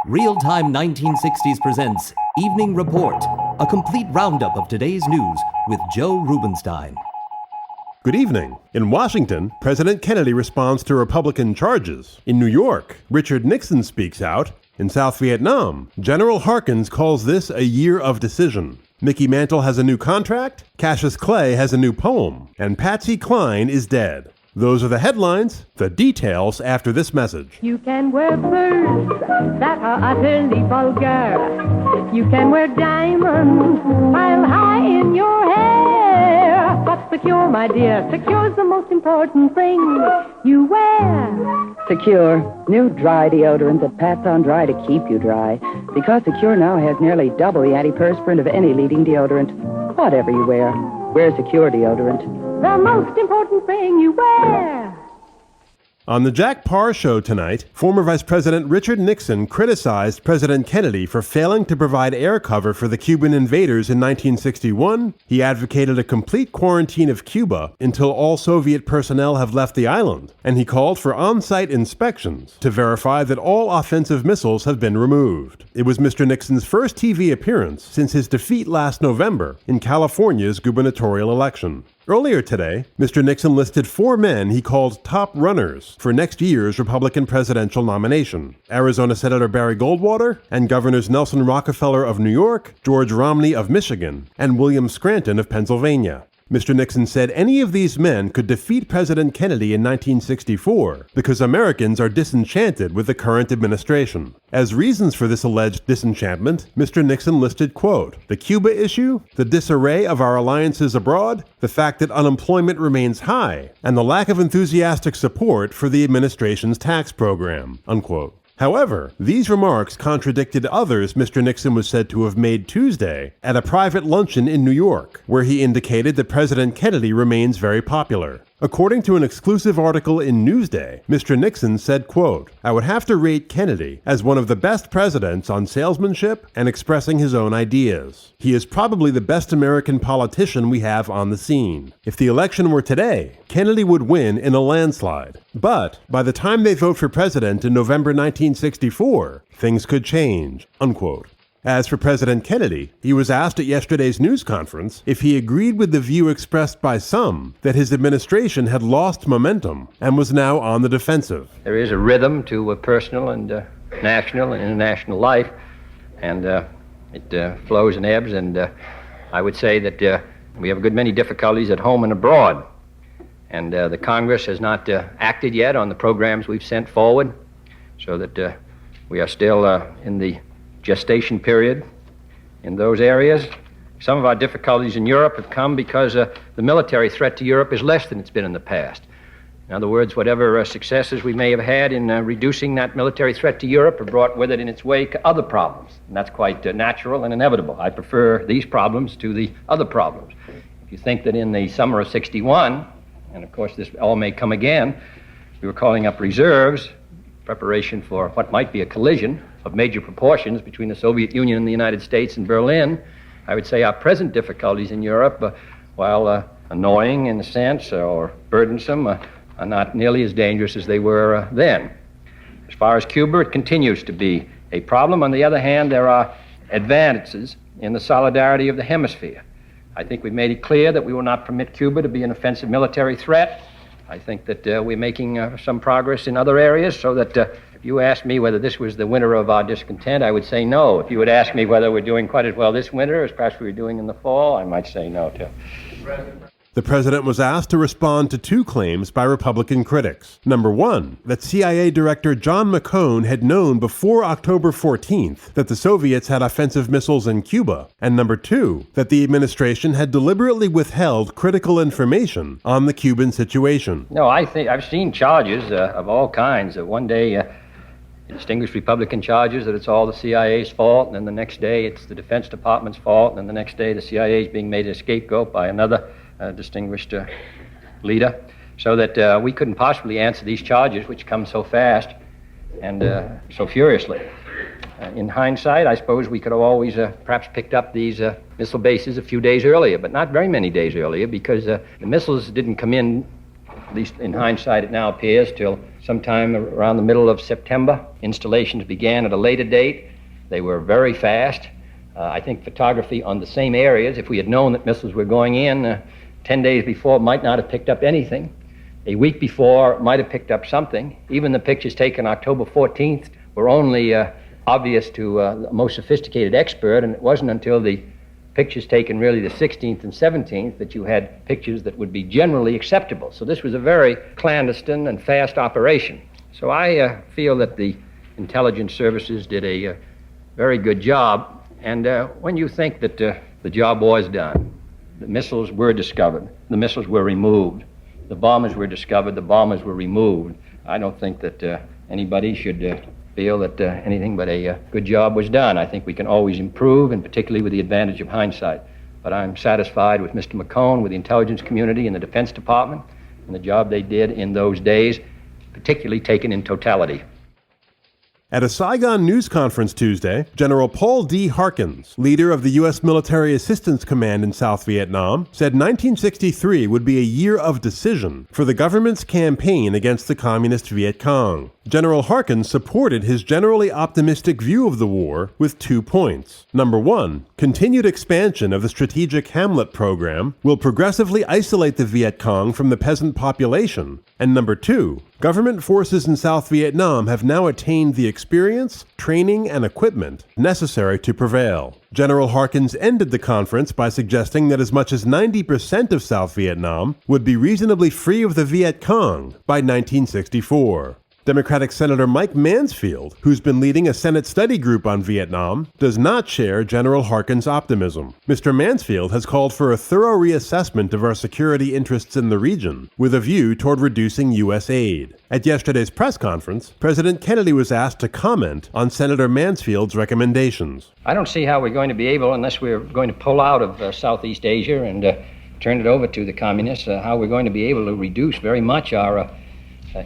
Real-Time 1960s presents Evening Report, a complete roundup of today's news with Joe Rubenstein. Good evening. In Washington, President Kennedy responds to Republican charges. In New York, Richard Nixon speaks out. In South Vietnam, General Harkins calls this a year of decision. Mickey Mantle has a new contract, Cassius Clay has a new poem, and Patsy Cline is dead. Those are the headlines. The details after this message. You can wear furs that are utterly vulgar. You can wear diamonds piled high in your hair. But secure, my dear, secure's the most important thing you wear. Secure, new dry deodorant that pats on dry to keep you dry. Because Secure now has nearly double the antiperspirant of any leading deodorant. Whatever you wear, wear Secure deodorant. The most important thing you wear. On the Jack Paar Show tonight, former Vice President Richard Nixon criticized President Kennedy for failing to provide air cover for the Cuban invaders in 1961. He advocated a complete quarantine of Cuba until all Soviet personnel have left the island, and he called for on-site inspections to verify that all offensive missiles have been removed. It was Mr. Nixon's first TV appearance since his defeat last November in California's gubernatorial election. Earlier today, Mr. Nixon listed 4 men he called top runners for next year's Republican presidential nomination: Arizona Senator Barry Goldwater and Governors Nelson Rockefeller of New York, George Romney of Michigan, and William Scranton of Pennsylvania. Mr. Nixon said any of these men could defeat President Kennedy in 1964 because Americans are disenchanted with the current administration. As reasons for this alleged disenchantment, Mr. Nixon listed, quote, the Cuba issue, the disarray of our alliances abroad, the fact that unemployment remains high, and the lack of enthusiastic support for the administration's tax program, unquote. However, these remarks contradicted others Mr. Nixon was said to have made Tuesday at a private luncheon in New York, where he indicated that President Kennedy remains very popular. According to an exclusive article in Newsday, Mr. Nixon said, quote, I would have to rate Kennedy as one of the best presidents on salesmanship and expressing his own ideas. He is probably the best American politician we have on the scene. If the election were today, Kennedy would win in a landslide. But by the time they vote for president in November 1964, things could change, unquote. As for President Kennedy, he was asked at yesterday's news conference if he agreed with the view expressed by some that his administration had lost momentum and was now on the defensive. There is a rhythm to personal and national and international life, and it flows and ebbs, and I would say that we have a good many difficulties at home and abroad, and the Congress has not acted yet on the programs we've sent forward, so that we are still in the gestation period in those areas. Some of our difficulties in Europe have come because the military threat to Europe is less than it's been in the past. In other words, whatever successes we may have had in reducing that military threat to Europe have brought with it in its wake other problems, and that's quite natural and inevitable. I prefer these problems to the other problems. If you think that in the summer of '61, and of course this all may come again, we were calling up reserves, preparation for what might be a collision of major proportions between the Soviet Union and the United States and Berlin, I would say our present difficulties in Europe, while annoying in a sense or burdensome, are not nearly as dangerous as they were then. As far as Cuba, it continues to be a problem. On the other hand, there are advances in the solidarity of the hemisphere. I think we've made it clear that we will not permit Cuba to be an offensive military threat. I think that we're making some progress in other areas, so that if you asked me whether this was the winter of our discontent, I would say no. If you would ask me whether we're doing quite as well this winter as perhaps we were doing in the fall, I might say no, too. The president was asked to respond to 2 claims by Republican critics. Number 1, that CIA Director John McCone had known before October 14th that the Soviets had offensive missiles in Cuba. And number 2, that the administration had deliberately withheld critical information on the Cuban situation. No, I think I've seen charges of all kinds. One day, distinguished Republican charges that it's all the CIA's fault, and then the next day it's the Defense Department's fault, and then the next day the CIA is being made a scapegoat by another distinguished leader, so that we couldn't possibly answer these charges, which come so fast and so furiously. In hindsight, I suppose we could have always perhaps picked up these missile bases a few days earlier, but not very many days earlier, because the missiles didn't come in, at least in hindsight it now appears, till sometime around the middle of September. Installations began at a later date. They were very fast. I think photography on the same areas, if we had known that missiles were going in 10 days before, might not have picked up anything. A week before, might have picked up something. Even the pictures taken October 14th were only obvious to the most sophisticated expert, and it wasn't until the pictures taken really the 16th and 17th that you had pictures that would be generally acceptable. So this was a very clandestine and fast operation. So I feel that the intelligence services did a very good job. And when you think that the job was done, the missiles were discovered, the missiles were removed, the bombers were discovered, the bombers were removed, I don't think that anybody should feel that anything but a good job was done. I think we can always improve, and particularly with the advantage of hindsight. But I'm satisfied with Mr. McCone, with the intelligence community and the Defense Department, and the job they did in those days, particularly taken in totality. At a Saigon news conference Tuesday, General Paul D. Harkins, leader of the U.S. Military Assistance Command in South Vietnam, said 1963 would be a year of decision for the government's campaign against the communist Viet Cong. General Harkins supported his generally optimistic view of the war with 2 points. Number 1, continued expansion of the strategic Hamlet program will progressively isolate the Viet Cong from the peasant population. And number 2, government forces in South Vietnam have now attained the experience, training, and equipment necessary to prevail. General Harkins ended the conference by suggesting that as much as 90% of South Vietnam would be reasonably free of the Viet Cong by 1964. Democratic Senator Mike Mansfield, who's been leading a Senate study group on Vietnam, does not share General Harkins' optimism. Mr. Mansfield has called for a thorough reassessment of our security interests in the region, with a view toward reducing U.S. aid. At yesterday's press conference, President Kennedy was asked to comment on Senator Mansfield's recommendations. I don't see how we're going to be able, unless we're going to pull out of Southeast Asia and turn it over to the communists, how we're going to be able to reduce very much our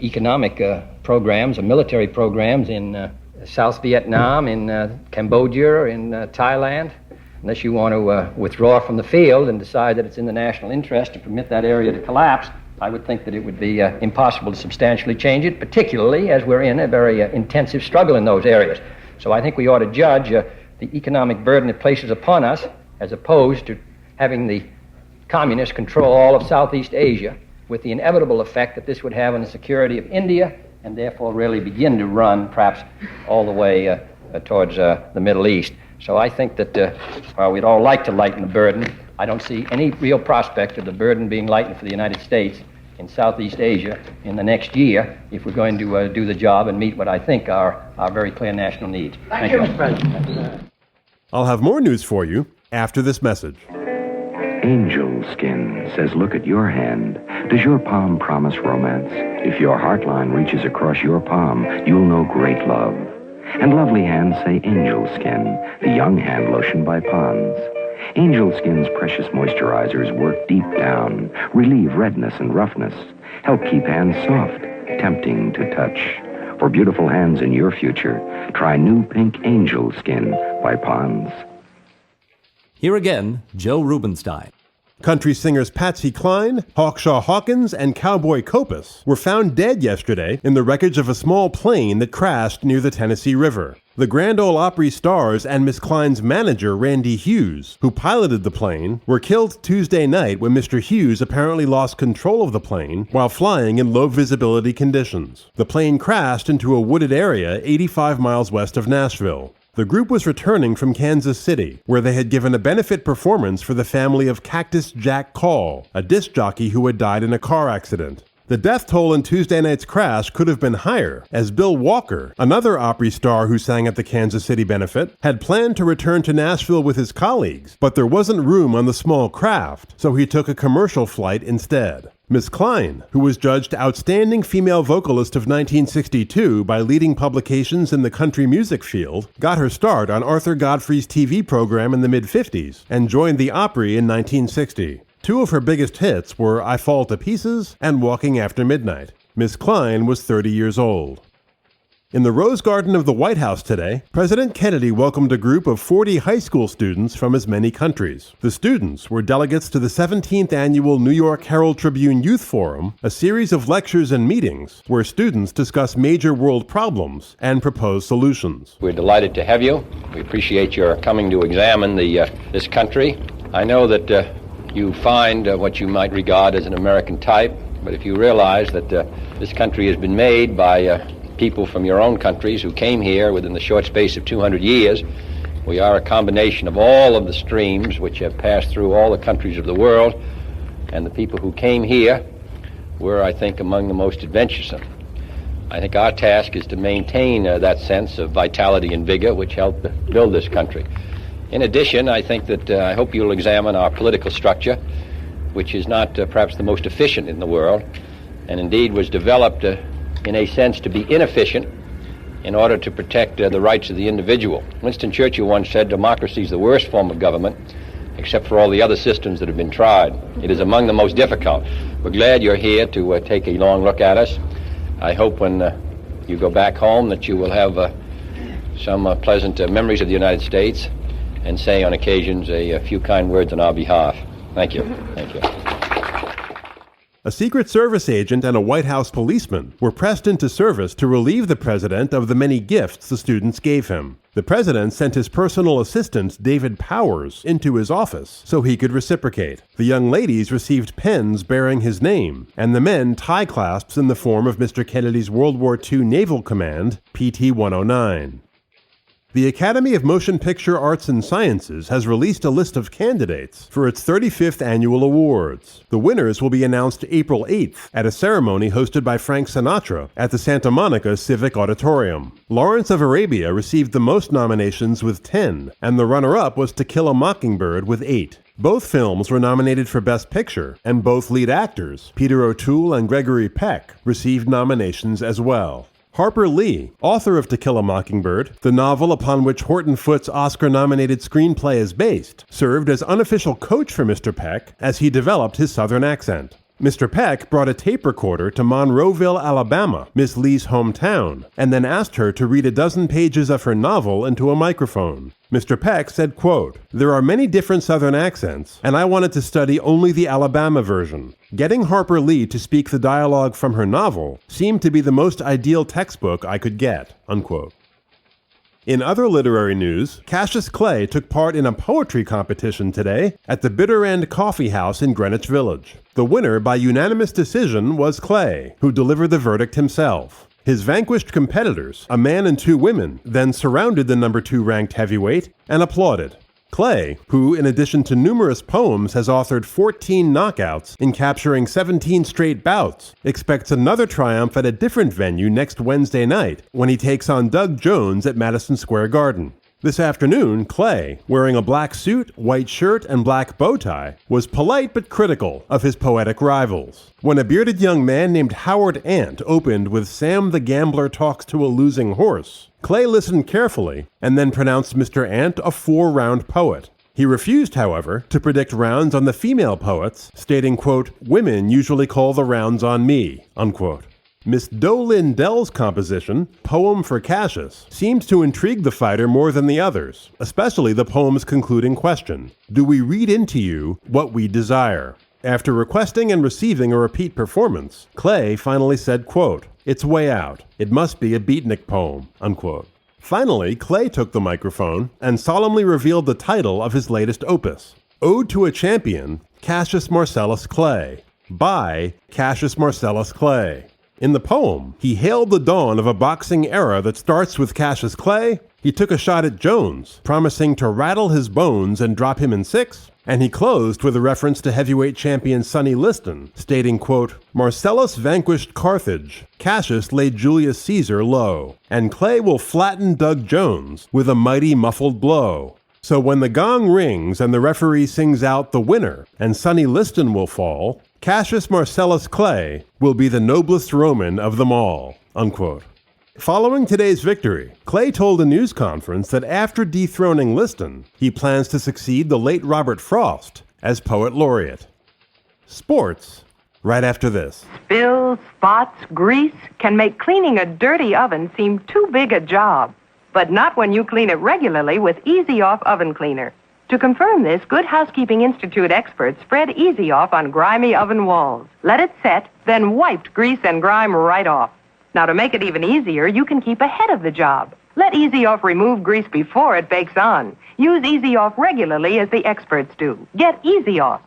economic programs, or military programs in South Vietnam, in Cambodia, in Thailand, unless you want to withdraw from the field and decide that it's in the national interest to permit that area to collapse. I would think that it would be impossible to substantially change it, particularly as we're in a very intensive struggle in those areas. So I think we ought to judge the economic burden it places upon us, as opposed to having the communists control all of Southeast Asia, with the inevitable effect that this would have on the security of India, and therefore really begin to run perhaps all the way towards the Middle East. So I think that while we'd all like to lighten the burden, I don't see any real prospect of the burden being lightened for the United States in Southeast Asia in the next year if we're going to do the job and meet what I think are our very clear national needs. Thank you, Mr. President. I'll have more news for you after this message. Angel Skin says, look at your hand. Does your palm promise romance? If your heartline reaches across your palm, you'll know great love. And lovely hands say Angel Skin, the young hand lotion by Pond's. Angel Skin's precious moisturizers work deep down, relieve redness and roughness, help keep hands soft, tempting to touch. For beautiful hands in your future, try new pink Angel Skin by Pond's. Here again, Joe Rubenstein. Country singers Patsy Cline, Hawkshaw Hawkins, and Cowboy Copus were found dead yesterday in the wreckage of a small plane that crashed near the Tennessee River. The Grand Ole Opry stars and Miss Cline's manager, Randy Hughes, who piloted the plane, were killed Tuesday night when Mr. Hughes apparently lost control of the plane while flying in low visibility conditions. The plane crashed into a wooded area 85 miles west of Nashville. The group was returning from Kansas City, where they had given a benefit performance for the family of Cactus Jack Paar, a disc jockey who had died in a car accident. The death toll in Tuesday night's crash could have been higher, as Bill Walker, another Opry star who sang at the Kansas City benefit, had planned to return to Nashville with his colleagues, but there wasn't room on the small craft, so he took a commercial flight instead. Miss Cline, who was judged Outstanding Female Vocalist of 1962 by leading publications in the country music field, got her start on Arthur Godfrey's TV program in the mid-50s and joined the Opry in 1960. Two of her biggest hits were I Fall to Pieces and Walking After Midnight. Miss Cline was 30 years old. In the Rose Garden of the White House today, President Kennedy welcomed a group of 40 high school students from as many countries. The students were delegates to the 17th Annual New York Herald Tribune Youth Forum, a series of lectures and meetings where students discuss major world problems and propose solutions. We're delighted to have you. We appreciate your coming to examine this country. I know that you find what you might regard as an American type, but if you realize that this country has been made by people from your own countries who came here within the short space of 200 years. We are a combination of all of the streams which have passed through all the countries of the world, and the people who came here were, I think, among the most adventuresome. I think our task is to maintain that sense of vitality and vigor which helped build this country. In addition, I think that I hope you'll examine our political structure, which is not perhaps the most efficient in the world, and indeed was developed in a sense to be inefficient in order to protect the rights of the individual. Winston Churchill once said, democracy is the worst form of government, except for all the other systems that have been tried. It is among the most difficult. We're glad you're here to take a long look at us. I hope when you go back home that you will have some pleasant memories of the United States and say on occasions a few kind words on our behalf. Thank you. Thank you. A Secret Service agent and a White House policeman were pressed into service to relieve the president of the many gifts the students gave him. The president sent his personal assistant, David Powers, into his office so he could reciprocate. The young ladies received pens bearing his name, and the men tie clasps in the form of Mr. Kennedy's World War II Naval Command, PT-109. The Academy of Motion Picture Arts and Sciences has released a list of candidates for its 35th annual awards. The winners will be announced April 8th at a ceremony hosted by Frank Sinatra at the Santa Monica Civic Auditorium. Lawrence of Arabia received the most nominations with 10, and the runner-up was To Kill a Mockingbird with 8. Both films were nominated for Best Picture, and both lead actors, Peter O'Toole and Gregory Peck, received nominations as well. Harper Lee, author of To Kill a Mockingbird, the novel upon which Horton Foote's Oscar-nominated screenplay is based, served as unofficial coach for Mr. Peck as he developed his Southern accent. Mr. Peck brought a tape recorder to Monroeville, Alabama, Miss Lee's hometown, and then asked her to read a dozen pages of her novel into a microphone. Mr. Peck said, quote, "There are many different Southern accents, and I wanted to study only the Alabama version. Getting Harper Lee to speak the dialogue from her novel seemed to be the most ideal textbook I could get," unquote. In other literary news, Cassius Clay took part in a poetry competition today at the Bitter End Coffee House in Greenwich Village. The winner by unanimous decision was Clay, who delivered the verdict himself. His vanquished competitors, a man and 2 women, then surrounded the number 2 ranked heavyweight and applauded. Clay, who in addition to numerous poems has authored 14 knockouts in capturing 17 straight bouts, expects another triumph at a different venue next Wednesday night when he takes on Doug Jones at Madison Square Garden. This afternoon, Clay, wearing a black suit, white shirt, and black bow tie, was polite but critical of his poetic rivals. When a bearded young man named Howard Ant opened with Sam the Gambler Talks to a Losing Horse, Clay listened carefully and then pronounced Mr. Ant a 4-round poet. He refused, however, to predict rounds on the female poets, stating, quote, "Women usually call the rounds on me," unquote. Miss Dolin Dell's composition, Poem for Cassius, seemed to intrigue the fighter more than the others, especially the poem's concluding question, "Do we read into you what we desire?" After requesting and receiving a repeat performance, Clay finally said, quote, "It's way out. It must be a beatnik poem," unquote. Finally, Clay took the microphone and solemnly revealed the title of his latest opus, Ode to a Champion, Cassius Marcellus Clay, by Cassius Marcellus Clay. In the poem, he hailed the dawn of a boxing era that starts with Cassius Clay, he took a shot at Jones, promising to rattle his bones and drop him in 6, and he closed with a reference to heavyweight champion Sonny Liston, stating, quote, "Marcellus vanquished Carthage, Cassius laid Julius Caesar low, and Clay will flatten Doug Jones with a mighty muffled blow. So when the gong rings and the referee sings out the winner, and Sonny Liston will fall, Cassius Marcellus Clay will be the noblest Roman of them all," unquote. Following today's victory, Clay told a news conference that after dethroning Liston, he plans to succeed the late Robert Frost as poet laureate. Sports. right after this. Spills, spots, grease can make cleaning a dirty oven seem too big a job. But not when you clean it regularly with Easy Off Oven Cleaner. To confirm this, Good Housekeeping Institute experts spread Easy Off on grimy oven walls. Let it set, then wiped grease and grime right off. Now, to make it even easier, you can keep ahead of the job. Let Easy Off remove grease before it bakes on. Use Easy Off regularly as the experts do. Get Easy Off.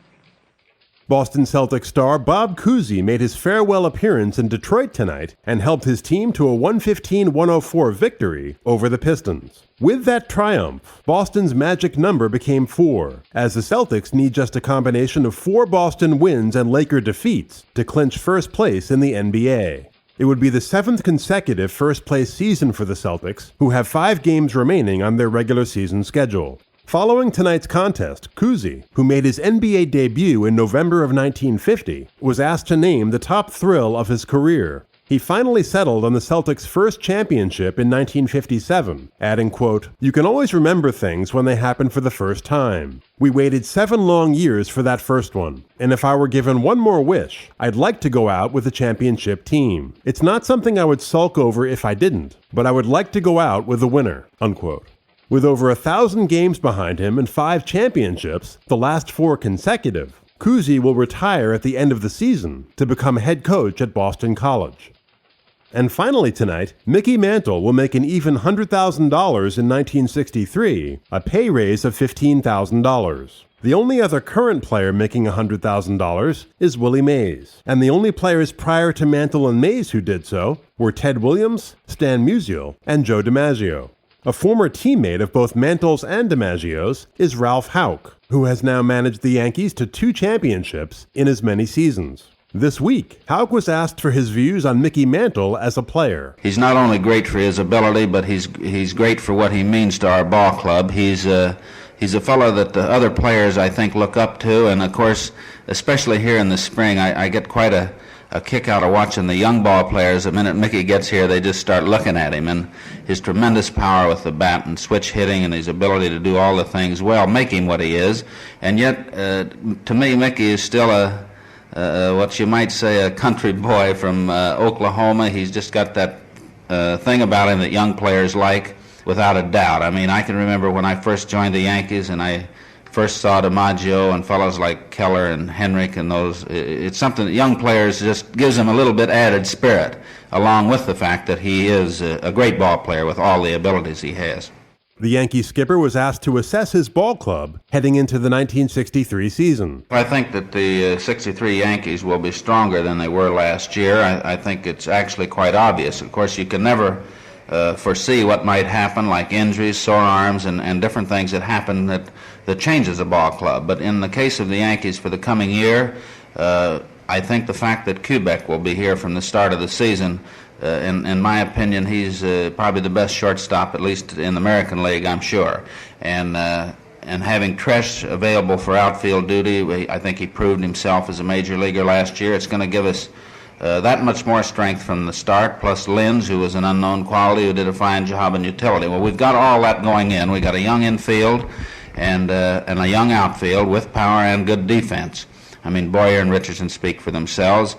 Boston Celtics star Bob Cousy made his farewell appearance in Detroit tonight and helped his team to a 115-104 victory over the Pistons. With that triumph, Boston's magic number became 4, as the Celtics need just a combination of 4 Boston wins and Laker defeats to clinch first place in the NBA. It would be the 7th consecutive first-place season for the Celtics, who have 5 games remaining on their regular season schedule. Following tonight's contest, Cousy, who made his NBA debut in November of 1950, was asked to name the top thrill of his career. He finally settled on the Celtics' first championship in 1957, adding, quote, "You can always remember things when they happen for the first time. We waited 7 long years for that first one, and if I were given one more wish, I'd like to go out with a championship team. It's not something I would sulk over if I didn't, but I would like to go out with a winner," unquote. With over 1,000 games behind him and 5 championships, the last 4 consecutive, Cousy will retire at the end of the season to become head coach at Boston College. And finally tonight, Mickey Mantle will make an even $100,000 in 1963, a pay raise of $15,000. The only other current player making $100,000 is Willie Mays, and the only players prior to Mantle and Mays who did so were Ted Williams, Stan Musial, and Joe DiMaggio. A former teammate of both Mantle's and DiMaggio's is Ralph Houck, who has now managed the Yankees to 2 championships in as many seasons. This week, Houck was asked for his views on Mickey Mantle as a player. He's not only great for his ability, but he's great for what he means to our ball club. He's a fellow that the other players, I think, look up to, and of course, especially here in the spring, I get quite a kick out of watching the young ball players. The minute Mickey gets here, they just start looking at him, and his tremendous power with the bat and switch hitting and his ability to do all the things well make him what he is. And yet, to me, Mickey is still what you might say a country boy from Oklahoma. He's just got that thing about him that young players like, without a doubt. I mean, I can remember when I first joined the Yankees and I first saw DiMaggio and fellows like Keller and Henrik and those. It's something that young players just gives them a little bit added spirit, along with the fact that he is a great ball player with all the abilities he has. The Yankee skipper was asked to assess his ball club heading into the 1963 season. I think that the 63 Yankees will be stronger than they were last year. I think it's actually quite obvious. Of course, you can never foresee what might happen, like injuries, sore arms, and different things that happen that changes a ball club. But in the case of the Yankees for the coming year, I think the fact that Kubek will be here from the start of the season, in my opinion, he's probably the best shortstop, at least in the American League, I'm sure. And having Tresh available for outfield duty, I think he proved himself as a major leaguer last year. It's going to give us that much more strength from the start, plus Linz, who was an unknown quality, who did a fine job in utility. Well, we've got all that going in. We've got a young infield and a young outfield with power and good defense. I mean, Boyer and Richardson speak for themselves.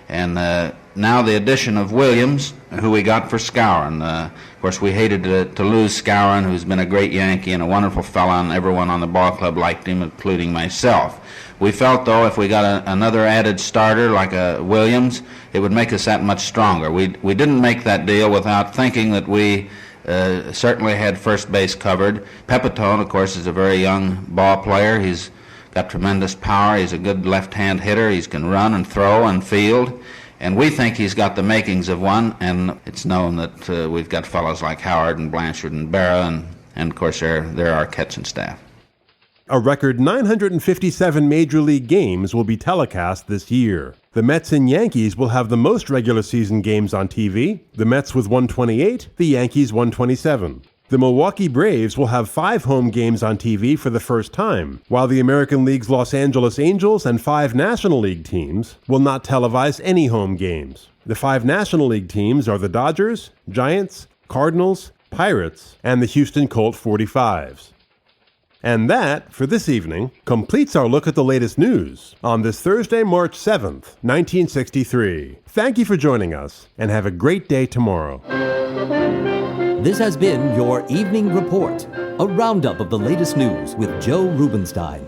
And now the addition of Williams, who we got for Skowron. Of course, we hated to lose Skowron, who's been a great Yankee and a wonderful fella, and everyone on the ball club liked him, including myself. We felt, though, if we got another added starter like a Williams, it would make us that much stronger. We didn't make that deal without thinking that we certainly had first base covered. Pepitone, of course, is a very young ball player. He's got tremendous power. He's a good left-hand hitter. He can run and throw and field. And we think he's got the makings of one, and it's known that we've got fellows like Howard and Blanchard and Berra, and of course, they're our catching staff. A record 957 Major League games will be telecast this year. The Mets and Yankees will have the most regular season games on TV, the Mets with 128, the Yankees 127. The Milwaukee Braves will have 5 home games on TV for the first time, while the American League's Los Angeles Angels and 5 National League teams will not televise any home games. The 5 National League teams are the Dodgers, Giants, Cardinals, Pirates, and the Houston Colt 45s. And that, for this evening, completes our look at the latest news on this Thursday, March 7th, 1963. Thank you for joining us, and have a great day tomorrow. This has been your Evening Report, a roundup of the latest news with Joe Rubenstein.